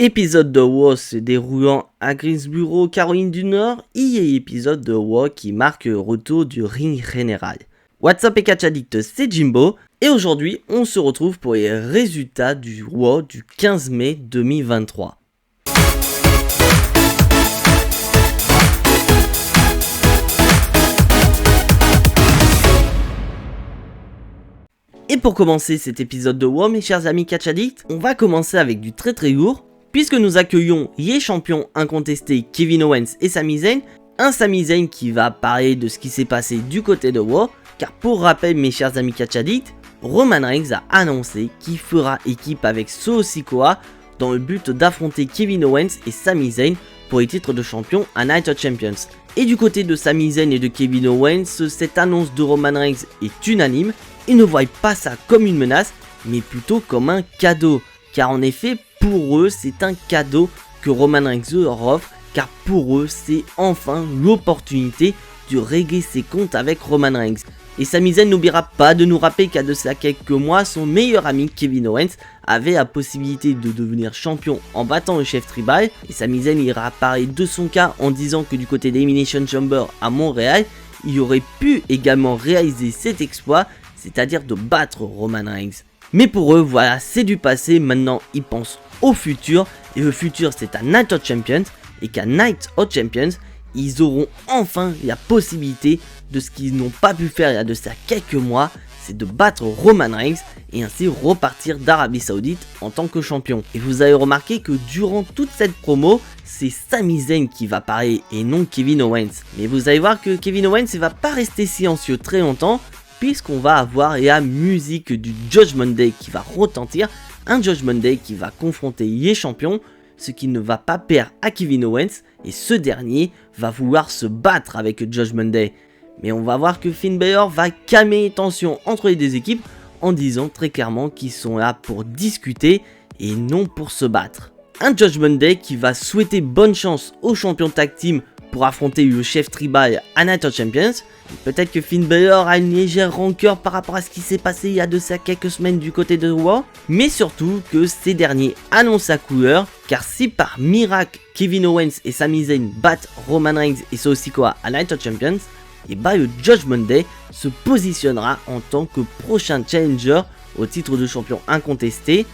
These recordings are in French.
Épisode de WoW se déroulant à Greensboro, Caroline du Nord, et épisode de WoW qui marque le retour du ring général. What's up et Catch Addict, c'est Jimbo, et aujourd'hui on se retrouve pour les résultats du WoW du 15 mai 2023. Et pour commencer cet épisode de WoW, mes chers amis Catch Addict, on va commencer avec du très lourd, puisque nous accueillons les champions incontestés Kevin Owens et Sami Zayn, un Sami Zayn qui va parler de ce qui s'est passé du côté de WoW, car pour rappel mes chers amis Catch Addict, Roman Reigns a annoncé qu'il fera équipe avec Solo Sikoa dans le but d'affronter Kevin Owens et Sami Zayn pour les titres de champion à Night of Champions. Et du côté de Sami Zayn et de Kevin Owens, cette annonce de Roman Reigns est unanime. Ils ne voient pas ça comme une menace, mais plutôt comme un cadeau. Car en effet, pour eux, c'est un cadeau que Roman Reigns leur offre, car pour eux, c'est enfin l'opportunité de régler ses comptes avec Roman Reigns. Et Sami Zayn n'oubliera pas de nous rappeler qu'à de cela quelques mois, son meilleur ami Kevin Owens avait la possibilité de devenir champion en battant le chef tribal. Et Sami Zayn ira parler de son cas en disant que du côté d'Elimination Chamber à Montréal, il aurait pu également réaliser cet exploit, c'est-à-dire de battre Roman Reigns. Mais pour eux, voilà, c'est du passé, maintenant ils pensent au futur, et le futur c'est à Night of Champions, et qu'à Night of Champions, ils auront enfin la possibilité de ce qu'ils n'ont pas pu faire il y a de ça quelques mois, c'est de battre Roman Reigns, et ainsi repartir d'Arabie Saoudite en tant que champion. Et vous avez remarqué que durant toute cette promo, c'est Sami Zayn qui va parler, et non Kevin Owens. Mais vous allez voir que Kevin Owens ne va pas rester silencieux très longtemps, puisqu'on va avoir la musique du Judgment Day qui va retentir, un Judgment Day qui va confronter les champions, ce qui ne va pas plaire à Kevin Owens, et ce dernier va vouloir se battre avec Judgment Day. Mais on va voir que Finn Balor va calmer les tensions entre les deux équipes en disant très clairement qu'ils sont là pour discuter et non pour se battre. Un Judgment Day qui va souhaiter bonne chance aux champions tag team pour affronter le chef tribal à Night of Champions. Peut-être que Finn Balor a une légère rancœur par rapport à ce qui s'est passé il y a de ça quelques semaines du côté de WoW, mais surtout que ces derniers annoncent sa couleur, car si par miracle Kevin Owens et Sami Zayn battent Roman Reigns et Solo Sikoa à Night of Champions, et bah le Judgment Day se positionnera en tant que prochain challenger au titre de champion incontesté,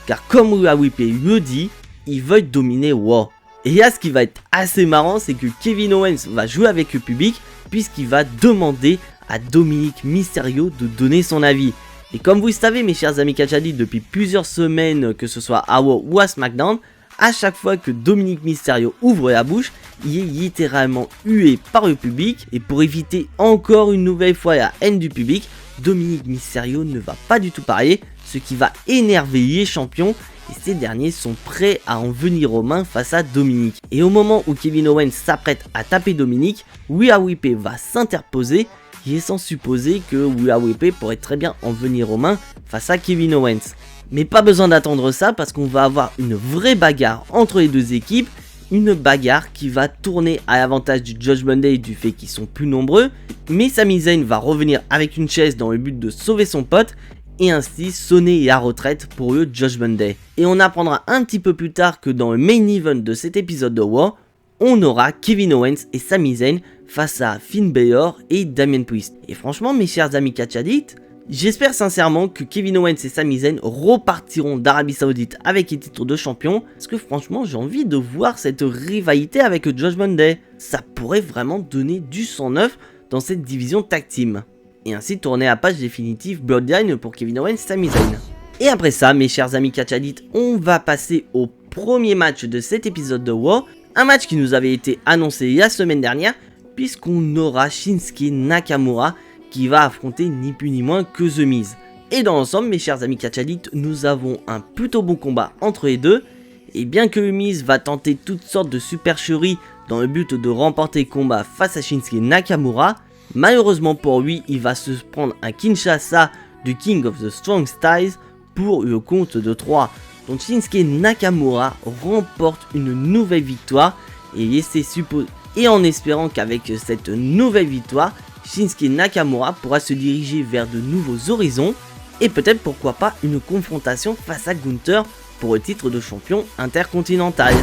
car comme UAWP le dit, ils veulent dominer WoW. Et là, ce qui va être assez marrant, c'est que Kevin Owens va jouer avec le public, puisqu'il va demander à Dominic Mysterio de donner son avis. Et comme vous le savez, mes chers amis Catch Addict, depuis plusieurs semaines, que ce soit à WoW ou à SmackDown, à chaque fois que Dominic Mysterio ouvre la bouche, il est littéralement hué par le public. Et pour éviter encore une nouvelle fois la haine du public, Dominic Mysterio ne va pas du tout parler, ce qui va énerver les champions. Et ces derniers sont prêts à en venir aux mains face à Dominic. Et au moment où Kevin Owens s'apprête à taper Dominic, UAWP va s'interposer, laissant supposer que UAWP pourrait très bien en venir aux mains face à Kevin Owens. Mais pas besoin d'attendre ça, parce qu'on va avoir une vraie bagarre entre les deux équipes, une bagarre qui va tourner à l'avantage du Judgment Day du fait qu'ils sont plus nombreux, mais Sami Zayn va revenir avec une chaise dans le but de sauver son pote, et ainsi sonner la retraite pour le Judgment Day. Et on apprendra un petit peu plus tard que dans le main event de cet épisode de WoW, on aura Kevin Owens et Sami Zayn face à Finn Balor et Damien Priest. Et franchement mes chers amis Catch Addict, j'espère sincèrement que Kevin Owens et Sami Zayn repartiront d'Arabie Saoudite avec les titres de champion, parce que franchement j'ai envie de voir cette rivalité avec le Judgment Day. Ça pourrait vraiment donner du sang neuf dans cette division tag team. Et ainsi tourner à page définitive Bloodline pour Kevin Owens et Sami Zayn. Et après ça, mes chers amis Catch Addict, on va passer au premier match de cet épisode de WoW. Un match qui nous avait été annoncé la semaine dernière, puisqu'on aura Shinsuke Nakamura qui va affronter ni plus ni moins que The Miz. Et dans l'ensemble, mes chers amis Catch Addict, nous avons un plutôt bon combat entre les deux. Et bien que The Miz va tenter toutes sortes de supercheries dans le but de remporter le combat face à Shinsuke Nakamura, malheureusement pour lui, il va se prendre un Kinshasa du King of the Strong Styles pour le compte de 3. Donc Shinsuke Nakamura remporte une nouvelle victoire et en espérant qu'avec cette nouvelle victoire, Shinsuke Nakamura pourra se diriger vers de nouveaux horizons et peut-être pourquoi pas une confrontation face à Gunther pour le titre de champion intercontinental.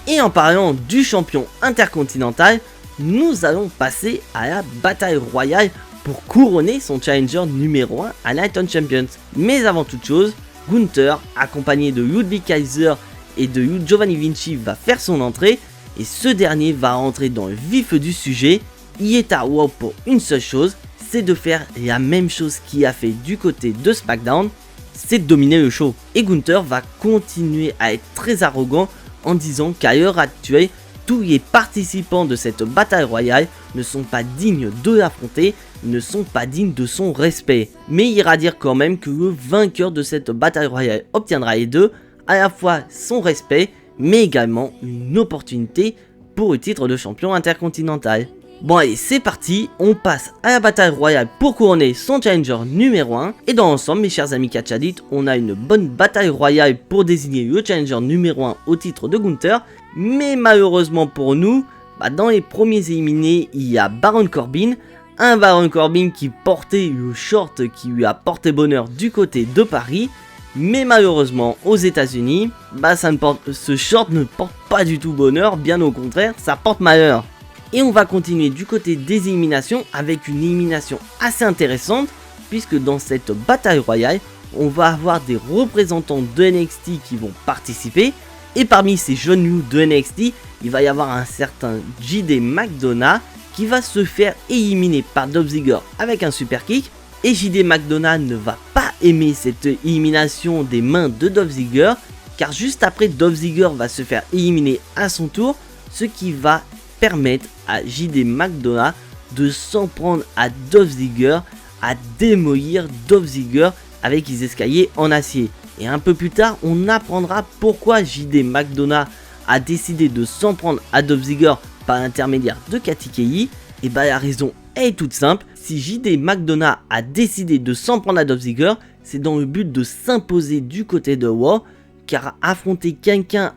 Et en parlant du champion intercontinental, nous allons passer à la bataille royale pour couronner son challenger numéro 1 à Night of Champions. Mais avant toute chose, Gunther, accompagné de Ludwig Kaiser et de Giovanni Vinci, va faire son entrée et ce dernier va rentrer dans le vif du sujet. Il est à WoW pour une seule chose, c'est de faire la même chose qu'il a fait du côté de SmackDown, c'est de dominer le show. Et Gunther va continuer à être très arrogant en disant qu'à l'heure actuelle, tous les participants de cette bataille royale ne sont pas dignes de l'affronter, ne sont pas dignes de son respect. Mais il ira dire quand même que le vainqueur de cette bataille royale obtiendra les deux, à la fois son respect, mais également une opportunité pour le titre de champion intercontinental. Bon allez, c'est parti, on passe à la bataille royale pour couronner son challenger numéro 1. Et dans l'ensemble, mes chers amis Catch Addict, on a une bonne bataille royale pour désigner le challenger numéro 1 au titre de Gunther. Mais malheureusement pour nous, dans les premiers éliminés, il y a Baron Corbin. Un Baron Corbin qui portait le short qui lui a porté bonheur du côté de Paris. Mais malheureusement aux États-Unis, ce short ne porte pas du tout bonheur, bien au contraire, ça porte malheur. Et on va continuer du côté des éliminations avec une élimination assez intéressante, puisque dans cette bataille royale, on va avoir des représentants de NXT qui vont participer. Et parmi ces jeunes loups de NXT, il va y avoir un certain JD McDonagh qui va se faire éliminer par Dolph Ziggler avec un super kick. Et JD McDonagh ne va pas aimer cette élimination des mains de Dolph Ziggler, car juste après Dolph Ziggler va se faire éliminer à son tour, ce qui va permettre à JD McDonagh de s'en prendre à Dolph Ziggler, à démolir Dolph Ziggler avec les escaliers en acier. Et un peu plus tard, on apprendra pourquoi JD McDonagh a décidé de s'en prendre à Dolph Ziggler par l'intermédiaire de Katy Kelly. Et la raison est toute simple, si JD McDonagh a décidé de s'en prendre à Dolph Ziggler, c'est dans le but de s'imposer du côté de Raw, car affronter quelqu'un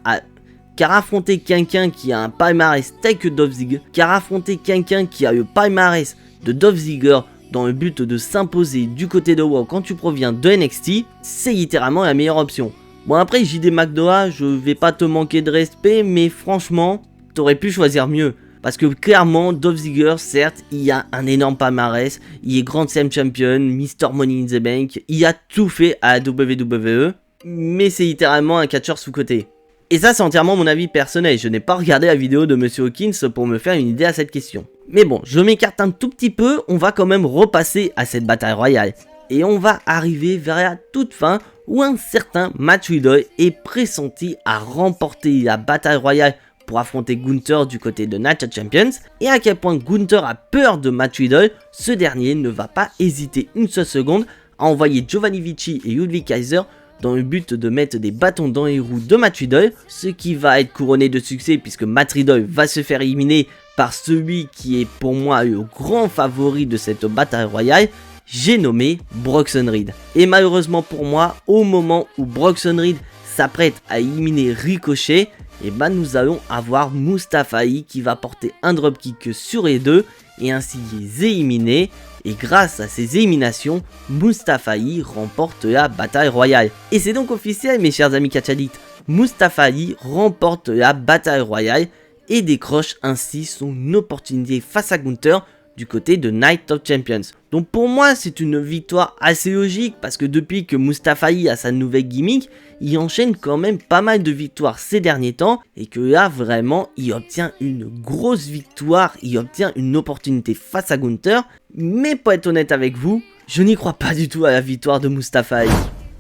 qui a un palmarès tel que Dolph Ziggler, qui a le palmarès de Dolph Ziggler dans le but de s'imposer du côté de Raw quand tu proviens de NXT, c'est littéralement la meilleure option. Bon après JD McDonagh, je vais pas te manquer de respect, mais franchement, t'aurais pu choisir mieux. Parce que clairement, Dolph Ziggler, certes, il a un énorme palmarès, il est Grand Slam Champion, Mr. Money in the Bank, il a tout fait à la WWE, mais c'est littéralement un catcheur sous-coté. Et ça c'est entièrement mon avis personnel, je n'ai pas regardé la vidéo de Monsieur Hawkins pour me faire une idée à cette question. Mais bon, je m'écarte un tout petit peu, on va quand même repasser à cette bataille royale. Et on va arriver vers la toute fin où un certain Matt Riddle est pressenti à remporter la bataille royale pour affronter Gunther du côté de Night of Champions. Et à quel point Gunther a peur de Matt Riddle, ce dernier ne va pas hésiter une seule seconde à envoyer Giovanni Vinci et Ludwig Kaiser dans le but de mettre des bâtons dans les roues de Matt Riddle, ce qui va être couronné de succès puisque Matt Riddle va se faire éliminer par celui qui est pour moi le grand favori de cette bataille royale, j'ai nommé Bronson Reed. Et malheureusement pour moi, au moment où Bronson Reed s'apprête à éliminer Ricochet, nous allons avoir Mustafa Ali qui va porter un dropkick sur les deux et ainsi les éliminer. Et grâce à ces éliminations, Mustafa Ali remporte la bataille royale. Et c'est donc officiel mes chers amis Catch Addict, Mustafa Ali remporte la bataille royale et décroche ainsi son opportunité face à Gunther du côté de Night of Champions. Donc pour moi c'est une victoire assez logique parce que depuis que Mustafa Ali a sa nouvelle gimmick, il enchaîne quand même pas mal de victoires ces derniers temps et que là vraiment il obtient une grosse victoire, il obtient une opportunité face à Gunther. Mais pour être honnête avec vous, je n'y crois pas du tout à la victoire de Mustafa Ali.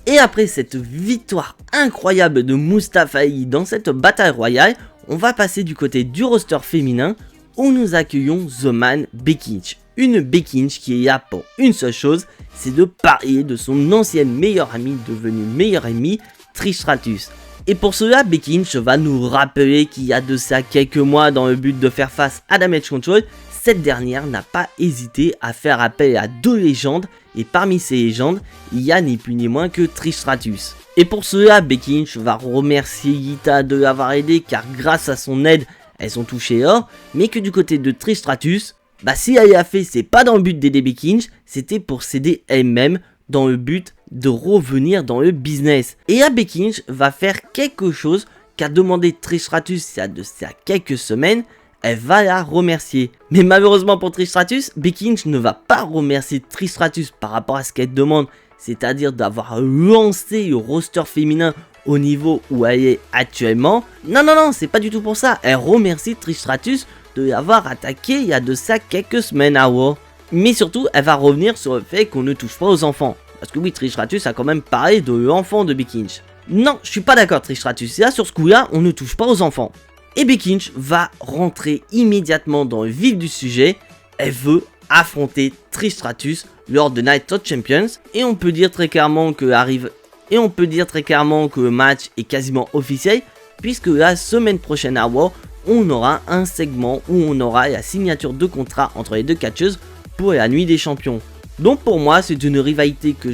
Et après cette victoire incroyable de Mustafa Ali dans cette bataille royale, on va passer du côté du roster féminin où nous accueillons The Man Becky Lynch. Une Becky Lynch qui est là pour une seule chose, c'est de parler de son ancienne meilleure amie devenue meilleure amie, Trish Stratus. Et pour cela, Becky Lynch va nous rappeler qu'il y a de ça quelques mois dans le but de faire face à Damage Control, cette dernière n'a pas hésité à faire appel à deux légendes et parmi ces légendes, il y a ni plus ni moins que Trish Stratus. Et pour cela, Becky Lynch va remercier Lita de l'avoir aidé car grâce à son aide, elles ont touché or, mais que du côté de Trish Stratus, si elle a fait, c'est pas dans le but d'aider Becky Lynch, c'était pour s'aider elle-même dans le but de revenir dans le business. Et Becky Lynch va faire quelque chose qu'a demandé Trish Stratus il y a quelques semaines. Elle va la remercier. Mais malheureusement pour Trish Stratus, Becky Lynch ne va pas remercier Trish Stratus par rapport à ce qu'elle demande, c'est-à-dire d'avoir lancé le roster féminin au niveau où elle est actuellement. Non, c'est pas du tout pour ça. Elle remercie Trish Stratus de l'avoir attaqué il y a de ça quelques semaines à Raw. Mais surtout, elle va revenir sur le fait qu'on ne touche pas aux enfants. Parce que oui, Trish Stratus a quand même parlé de l'enfant de Becky Lynch. Non, je suis pas d'accord Trish Stratus. Là, sur ce coup-là, on ne touche pas aux enfants. Et Becky Lynch va rentrer immédiatement dans le vif du sujet. Elle veut affronter Trish Stratus lors de Night of Champions. Et on peut dire très clairement que le match est quasiment officiel. Puisque la semaine prochaine à Raw, on aura un segment où on aura la signature de contrat entre les deux catcheuses pour la nuit des champions. Donc pour moi, c'est une rivalité que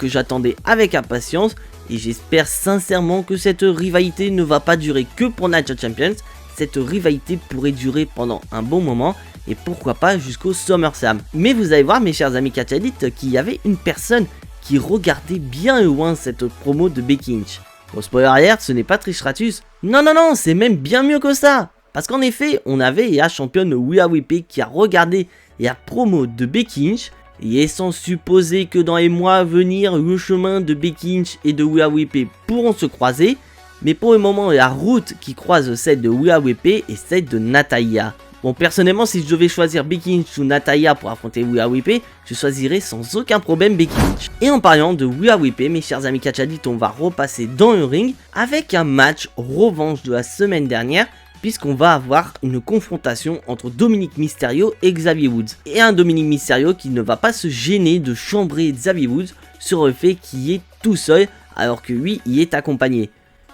j'attendais avec impatience. Et j'espère sincèrement que cette rivalité ne va pas durer que pour Night of Champions. Cette rivalité pourrait durer pendant un bon moment et pourquoi pas jusqu'au SummerSlam. Mais vous allez voir mes chers amis Catch Addict qu'il y avait une personne qui regardait bien loin cette promo de Becky Lynch. Bon, spoiler alert, ce n'est pas Trish Stratus. Non, c'est même bien mieux que ça. Parce qu'en effet, on avait la championne Rhea Ripley qui a regardé la promo de Becky Lynch. Et sans supposer que dans les mois à venir, le chemin de Becky Lynch et de Rhea Ripley pourront se croiser. Mais pour le moment, la route qui croise celle de Rhea Ripley est celle de Natalya. Bon, personnellement, si je devais choisir Becky Lynch ou Natalya pour affronter Rhea Ripley, je choisirais sans aucun problème Becky Lynch. Et en parlant de Rhea Ripley, mes chers amis Catch Addict, on va repasser dans le ring avec un match revanche de la semaine dernière, puisqu'on va avoir une confrontation entre Dominic Mysterio et Xavier Woods. Et un Dominic Mysterio qui ne va pas se gêner de chambrer Xavier Woods sur le fait qu'il est tout seul alors que lui y est accompagné.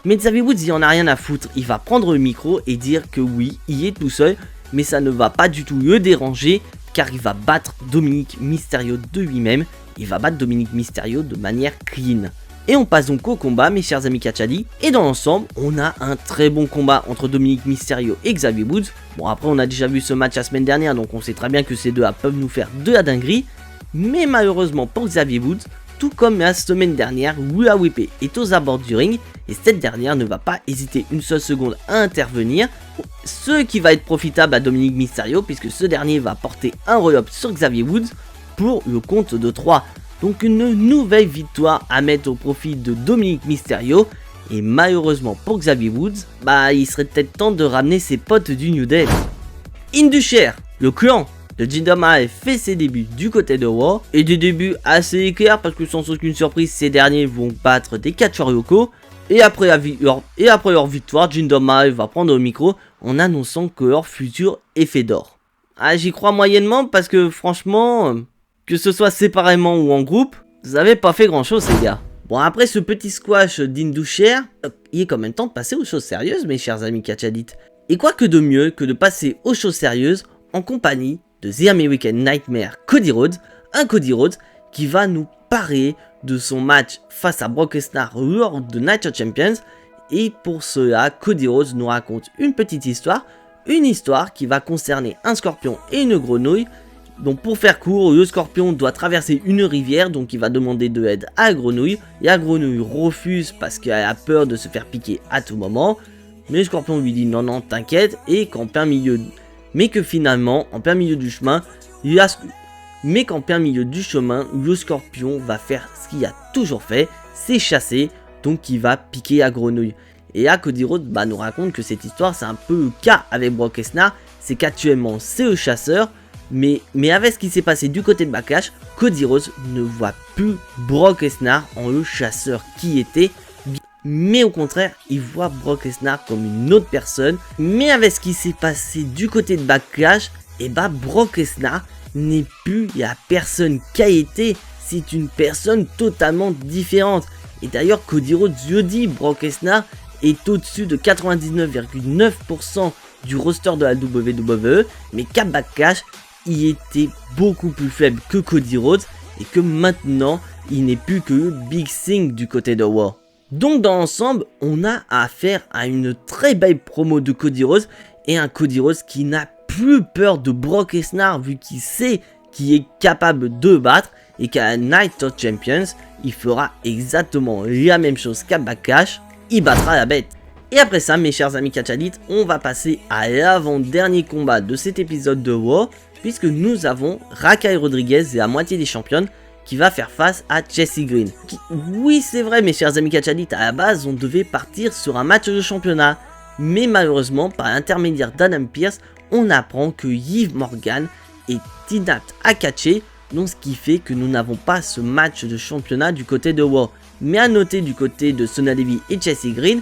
Mais Xavier Woods il en a rien à foutre, il va prendre le micro et dire que oui, il est tout seul, mais ça ne va pas du tout le déranger car il va battre Dominic Mysterio de lui-même, il va battre Dominic Mysterio de manière clean. Et on passe donc au combat mes chers amis Catch Addict. Et dans l'ensemble on a un très bon combat entre Dominic Mysterio et Xavier Woods. Bon après on a déjà vu ce match la semaine dernière donc on sait très bien que ces deux peuvent nous faire de la dinguerie. Mais malheureusement pour Xavier Woods, tout comme la semaine dernière, Rhea Ripley est aux abords du ring. Et cette dernière ne va pas hésiter une seule seconde à intervenir. Ce qui va être profitable à Dominic Mysterio puisque ce dernier va porter un roll-up sur Xavier Woods pour le compte de 3. Donc une nouvelle victoire à mettre au profit de Dominic Mysterio. Et malheureusement pour Xavier Woods, il serait peut-être temps de ramener ses potes du New Day. Indusher, le clan de Jinder Mahal fait ses débuts du côté de Raw. Et des débuts assez éclairs parce que sans aucune surprise, ces derniers vont battre des catcheurs locaux. Et après leur victoire, Jinder Mahal va prendre le micro en annonçant que leur futur est fait d'or. J'y crois moyennement parce que franchement... que ce soit séparément ou en groupe, vous avez pas fait grand chose les gars. Bon après ce petit squash d'Indusher, il est quand même temps de passer aux choses sérieuses mes chers amis Catch Addict. Et quoi que de mieux que de passer aux choses sérieuses en compagnie de The American Nightmare Cody Rhodes. Un Cody Rhodes qui va nous parler de son match face à Brock Lesnar lors de Night of Champions. Et pour cela, Cody Rhodes nous raconte une petite histoire. Une histoire qui va concerner un scorpion et une grenouille. Donc pour faire court, le scorpion doit traverser une rivière, donc il va demander de l'aide à la grenouille. Et la grenouille refuse parce qu'elle a peur de se faire piquer à tout moment. Mais le scorpion lui dit non t'inquiète, et qu'en plein milieu... Mais que finalement, en plein milieu du chemin, le scorpion va faire ce qu'il a toujours fait, c'est chasser, donc il va piquer la grenouille. Et là, Cody Rhodes nous raconte que cette histoire, c'est un peu le cas avec Brock Lesnar, c'est qu'actuellement c'est le chasseur, mais avec ce qui s'est passé du côté de Backlash, Cody Rhodes ne voit plus Brock Lesnar en le chasseur qui était, mais au contraire, il voit Brock Lesnar comme une autre personne. Mais avec ce qui s'est passé du côté de Backlash, Brock Lesnar n'est plus la personne qu'a été, c'est une personne totalement différente. Et d'ailleurs, Cody Rhodes le dit, Brock Lesnar est au-dessus de 99,9% du roster de la WWE, mais qu'à Backlash, il était beaucoup plus faible que Cody Rhodes et que maintenant, il n'est plus que Big Thing du côté de Raw. Donc dans l'ensemble, on a affaire à une très belle promo de Cody Rhodes et un Cody Rhodes qui n'a plus peur de Brock Lesnar vu qu'il sait qu'il est capable de battre et qu'à Night of Champions, il fera exactement la même chose qu'à Backlash, il battra la bête. Et après ça, mes chers amis Catch Addict, on va passer à l'avant-dernier combat de cet épisode de Raw, puisque nous avons Raquel Rodriguez et la moitié des championnes qui va faire face à Chelsea Green. Oui, c'est vrai, mes chers amis Catch Addict, à la base, on devait partir sur un match de championnat. Mais malheureusement, par l'intermédiaire d'Adam Pearce, on apprend que Liv Morgan est inapte à catcher, donc ce qui fait que nous n'avons pas ce match de championnat du côté de Raw. Mais à noter du côté de Sonya Deville et Chelsea Green,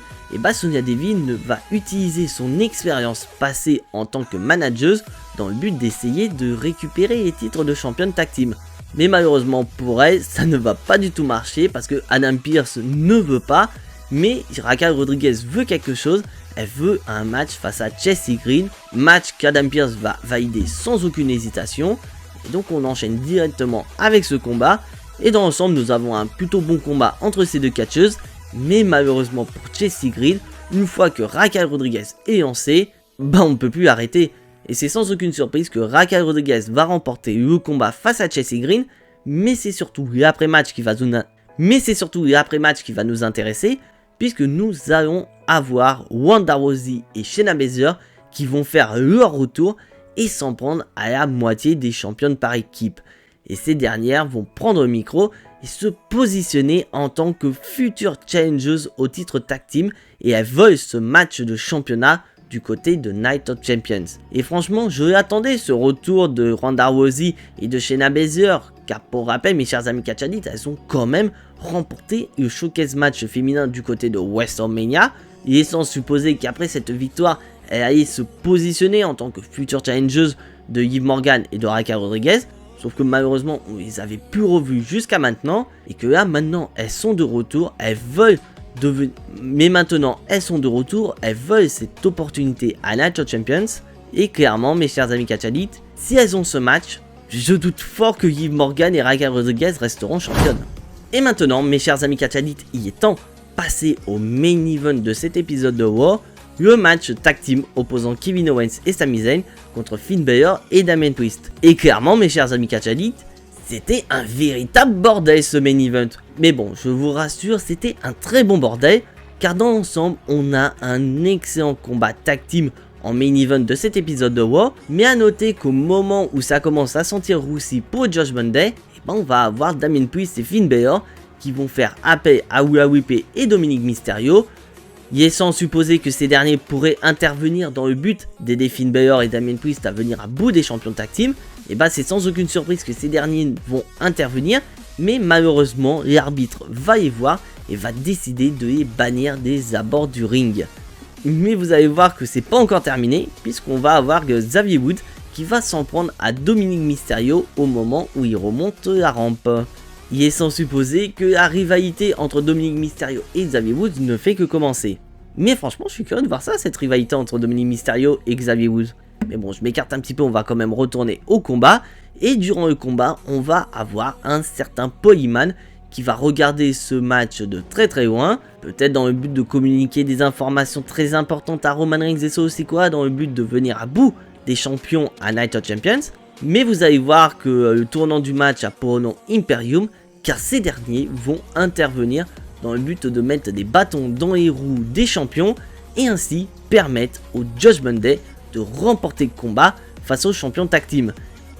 Sonya Deville ne va utiliser son expérience passée en tant que manageuse dans le but d'essayer de récupérer les titres de championne tag team. Mais malheureusement pour elle, ça ne va pas du tout marcher parce que Adam Pearce ne veut pas, mais Raquel Rodriguez veut quelque chose, elle veut un match face à Chelsea Green, match qu'Adam Pearce va valider sans aucune hésitation, et donc on enchaîne directement avec ce combat, et dans l'ensemble nous avons un plutôt bon combat entre ces deux catcheuses, mais malheureusement pour Chelsea Green, une fois que Raquel Rodriguez est lancée, on ne peut plus arrêter. Et c'est sans aucune surprise que Raquel Rodriguez va remporter le combat face à Chelsea Green, mais c'est surtout l'après-match qui va nous intéresser, puisque nous allons avoir Ronda Rousey et Shayna Baszler qui vont faire leur retour et s'en prendre à la moitié des championnes par équipe. Et ces dernières vont prendre le micro et se positionner en tant que futures challengers au titre tag team, et elles veulent ce match de championnat du côté de Night of Champions. Et franchement, je l'attendais ce retour de Ronda Rousey et de Shayna Baszler, car pour rappel, mes chers amis Catch Addict, elles ont quand même remporté le showcase match féminin du côté de WrestleMania. Il est sans supposer qu'après cette victoire, elle allait se positionner en tant que future challengeuse de Liv Morgan et de Raquel Rodriguez. Sauf que malheureusement, on les avait plus revues jusqu'à maintenant, et que là, maintenant, elles sont de retour, elles veulent mais maintenant elles sont de retour, elles veulent cette opportunité à Night of Champions, et clairement mes chers amis Catch Addict, si elles ont ce match, je doute fort que Liv Morgan et Raquel Rodriguez resteront championnes. Et maintenant mes chers amis Catch Addict, il est temps de passer au main event de cet épisode de Raw, le match tag team opposant Kevin Owens et Sami Zayn contre Finn Balor et Damien Priest. Et clairement mes chers amis Catch Addict, c'était un véritable bordel ce main event. Mais bon, je vous rassure, c'était un très bon bordel, car dans l'ensemble, on a un excellent combat tag team en main event de cet épisode de Raw. Mais à noter qu'au moment où ça commence à sentir roussi pour Judgment Day, on va avoir Damien Priest et Finn Balor qui vont faire appel à Rhea Ripley et Dominic Mysterio. Il est sans supposer que ces derniers pourraient intervenir dans le but d'aider Finn Balor et Damien Priest à venir à bout des champions tag team. Et c'est sans aucune surprise que ces derniers vont intervenir, mais malheureusement l'arbitre va les voir et va décider de les bannir des abords du ring. Mais vous allez voir que c'est pas encore terminé, puisqu'on va avoir Xavier Woods qui va s'en prendre à Dominic Mysterio au moment où il remonte la rampe. Il est sans supposer que la rivalité entre Dominic Mysterio et Xavier Woods ne fait que commencer. Mais franchement, je suis curieux de voir ça, cette rivalité entre Dominic Mysterio et Xavier Woods. Mais bon, je m'écarte un petit peu, on va quand même retourner au combat. Et durant le combat, on va avoir un certain Polyman qui va regarder ce match de très très loin. Peut-être dans le but de communiquer des informations très importantes à Roman Reigns et Solo Sikoa, dans le but de venir à bout des champions à Night of Champions. Mais vous allez voir que le tournant du match a pour nom Imperium, car ces derniers vont intervenir dans le but de mettre des bâtons dans les roues des champions et ainsi permettre au Judgment Day de remporter le combat face aux champions tag team.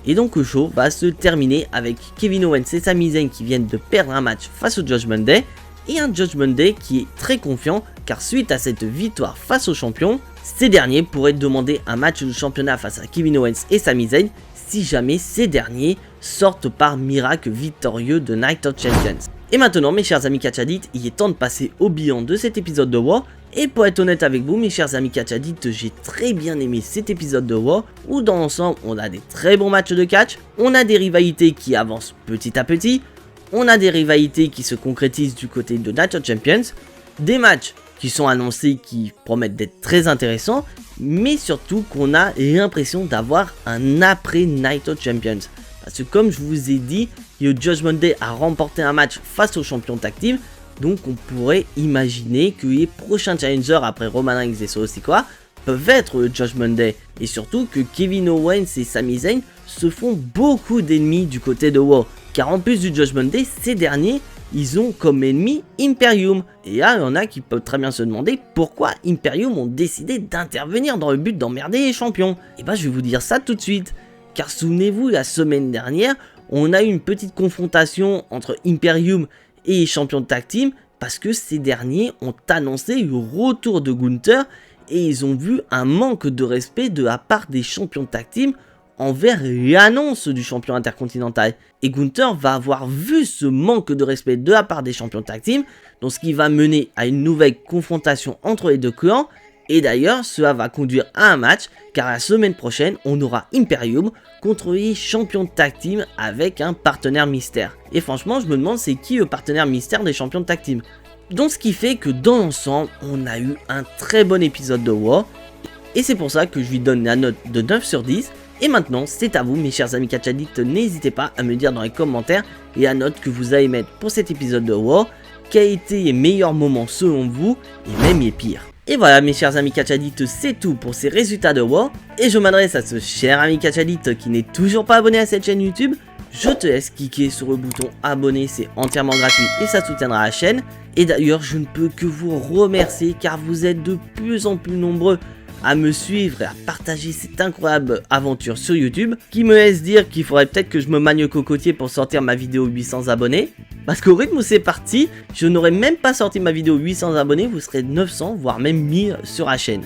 Et donc le show va se terminer avec Kevin Owens et Sami Zayn qui viennent de perdre un match face au Judgment Day, et un Judgment Day qui est très confiant car suite à cette victoire face aux champions, ces derniers pourraient demander un match de championnat face à Kevin Owens et Sami Zayn si jamais ces derniers sortent par miracle victorieux de Night of Champions. Et maintenant mes chers amis Catch Addict, il est temps de passer au bilan de cet épisode de Raw. Et pour être honnête avec vous mes chers amis Catch Addict, j'ai très bien aimé cet épisode de Raw, où dans l'ensemble on a des très bons matchs de catch, on a des rivalités qui avancent petit à petit, on a des rivalités qui se concrétisent du côté de Night of Champions, des matchs qui sont annoncés qui promettent d'être très intéressants, mais surtout qu'on a l'impression d'avoir un après Night of Champions. Parce que comme je vous ai dit, le Judgment Day a remporté un match face aux champions tag team, donc on pourrait imaginer que les prochains challengers après Roman Reigns et Solo Sikoa peuvent être le Judgment Day. Et surtout que Kevin Owens et Sami Zayn se font beaucoup d'ennemis du côté de Raw. car en plus du Judgment Day, ces derniers, ils ont comme ennemi Imperium. Et là, il y en a qui peuvent très bien se demander pourquoi Imperium ont décidé d'intervenir dans le but d'emmerder les champions. Et bah je vais vous dire ça tout de suite. Car souvenez-vous, la semaine dernière, on a eu une petite confrontation entre Imperium et les champions de tag team, parce que ces derniers ont annoncé le retour de Gunther, et ils ont vu un manque de respect de la part des champions de tag team envers l'annonce du champion intercontinental. Et Gunther va avoir vu ce manque de respect de la part des champions de tag team, donc ce qui va mener à une nouvelle confrontation entre les deux clans. Et d'ailleurs, cela va conduire à un match, car la semaine prochaine, on aura Imperium contre les champions de tag team avec un partenaire mystère. Et franchement, je me demande c'est qui le partenaire mystère des champions de tag team. Donc ce qui fait que dans l'ensemble, on a eu un très bon épisode de War. Et c'est pour ça que je lui donne la note de 9 sur 10. Et maintenant, c'est à vous mes chers amis Catch Addicts, n'hésitez pas à me dire dans les commentaires la note que vous allez mettre pour cet épisode de War. Quels étaient les meilleurs moments selon vous, et même les pires. Et voilà mes chers amis Catch Addicts, c'est tout pour ces résultats de War. Et je m'adresse à ce cher ami Catch Addict qui n'est toujours pas abonné à cette chaîne YouTube. Je te laisse cliquer sur le bouton abonner, c'est entièrement gratuit et ça soutiendra la chaîne. Et d'ailleurs, je ne peux que vous remercier car vous êtes de plus en plus nombreux à me suivre et à partager cette incroyable aventure sur YouTube, qui me laisse dire qu'il faudrait peut-être que je me magne le cocotier pour sortir ma vidéo 800 abonnés. Parce qu'au rythme où c'est parti, je n'aurais même pas sorti ma vidéo 800 abonnés, vous serez 900 voire même 1000 sur la chaîne.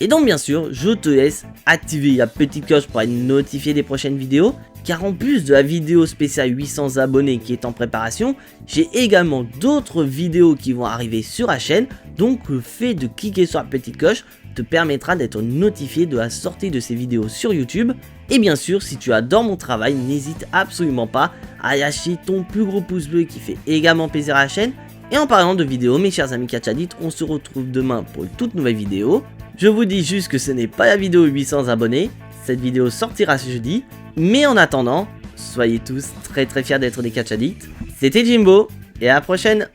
Et donc bien sûr, je te laisse activer la petite cloche pour être notifié des prochaines vidéos, car en plus de la vidéo spéciale 800 abonnés qui est en préparation, j'ai également d'autres vidéos qui vont arriver sur la chaîne, donc le fait de cliquer sur la petite cloche te permettra d'être notifié de la sortie de ces vidéos sur YouTube. Et bien sûr, si tu adores mon travail, n'hésite absolument pas à lâcher ton plus gros pouce bleu qui fait également plaisir à la chaîne. Et en parlant de vidéos, mes chers amis Catch Addicts, on se retrouve demain pour une toute nouvelle vidéo. Je vous dis juste que ce n'est pas la vidéo 800 abonnés, cette vidéo sortira ce jeudi. Mais en attendant, soyez tous très fiers d'être des Catch Addicts. C'était Jimbo, et à la prochaine.